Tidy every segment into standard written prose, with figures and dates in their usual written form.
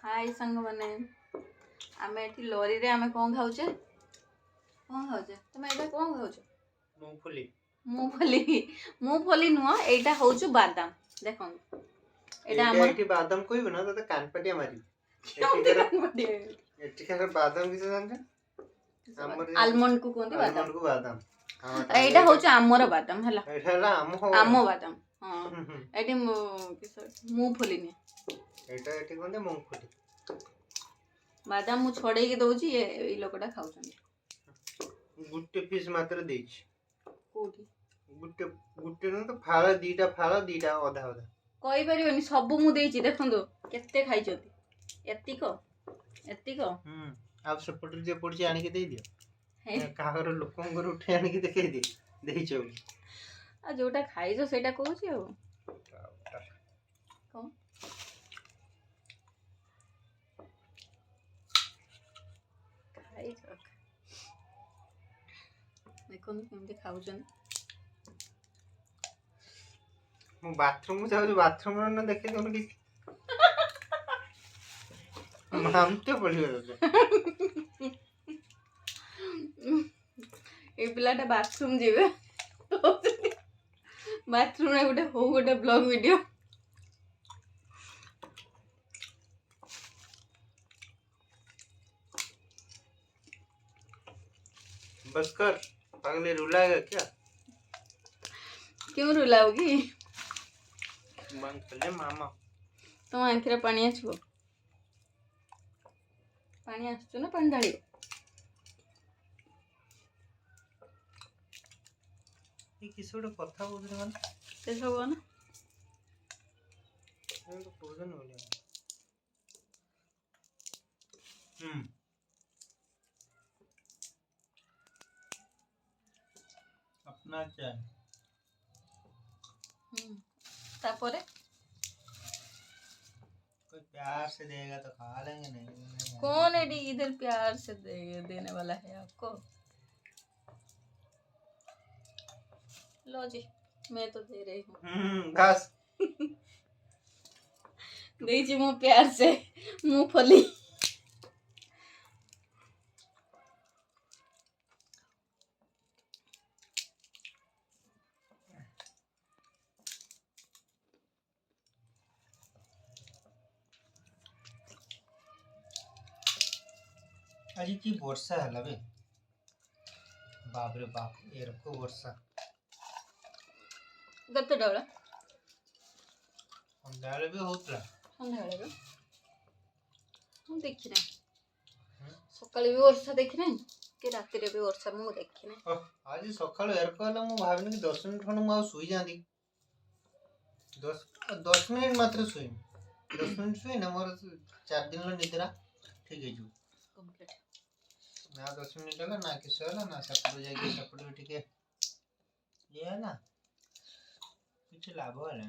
हाय संग मैंने आम एठी लॉरी रे आमे कौन खाऊचे तुम एटा कौन खाऊचे मूंगफली मूंगफली नुह एटा होउछु बादाम देखो एटा हमर एठी बादाम कोइबो ना त कानपटिया मारी एठी कर बादाम किसे जानते हमर आलमंड को कोंती बादाम एटा होउछु हमर बादाम हला एठाला आमो बादाम हां एठी मूंगफली ने एटा एठी कोंते मूंगफली बादाम मु छोड़े के दउची ए लोकटा खाउछन गुट्टे पीस मात्र देछि कोठी गुट्टे गुट्टे न तो फाळा दीटा आधा कहि परिबनी सब मु देछि देखंदो केते खाइछथि एतिको आप सपोर्ट जे पड़छि आनि के दे दियो काहर लोकंगर उठे आनि के देखे दे देइछो आ जोटा खाइछो सेटा कहूछि हो कोन खाइछो देखो केमते खाउछन मु बाथरूम जाउ बाथरूम न देखे कोन कि मामते पड़ियो ए पिलाटा बाथरूम जीवे बाथरूम रे गोटे ब्लॉग वीडियो बस कर अगले रुलाएगा क्या क्यों रुलाओगी बंद कर ले मामा तुम आंखिरे पानी आछो ना पानी ढाली ये किसी गोटे कथा बोलरे माने से सब ना ये तो पूजन होले अपना चाय तापरे कोई प्यार से देगा तो खा लेंगे नहीं कौन है इधर प्यार से देने वाला है आपको लो जी मैं तो दे रही हूँ घास दीजिए मु प्यार से मूंगफली आज की वर्षा है बे बाप रे बाप एरको वर्षा गत्ते डबला संध्याळे भी होतला संध्याळे भी हम देखि ना सकाळे भी वर्षा देखि ना कि राति रे भी वर्षा मु देखि ना आज सकाळ एरको हला मु भाबिन कि 10 मिनिट खण मु सुई जांदी 10 मिनिट मात्र सुई 10 मिनिट सुई ना मोर 4 दिन लो निद्रा ठीक है जू कंप्लीट ना 10 मिनिट होला ना किस होला ना सपड़ जाई के सपड़ ठीक है ये ना कुछ लाभ होला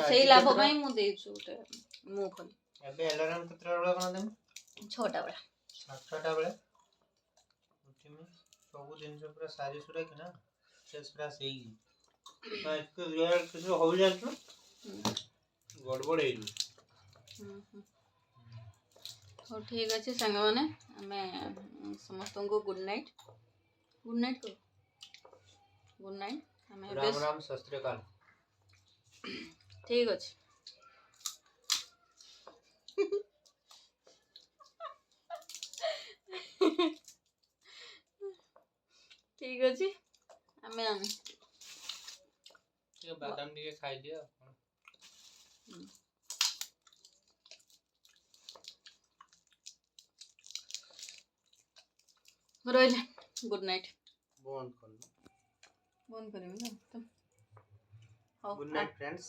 सही लाभ भाई मु दे छु मु फल एबे अलार्म कतरा वाला कोन देम 6टा वाला 7टा वाला उठी में सब दिन से पूरा सारी सुरा के ना शेष पूरा सही ना इसको यार कुछ हो जाए तो गड़बड़ है तो ठीक अच्छे संग माने हमें समस्त को गुड नाइट को गुड नाइट हमें राम राम सत श्री अकाल ठीक अच्छे ठीक अच्छे हमें ये बादाम टिके खाई दिया रोइले गुड नाइट बंद कर बंद करेंगे ना गुड नाइट फ्रेंड्स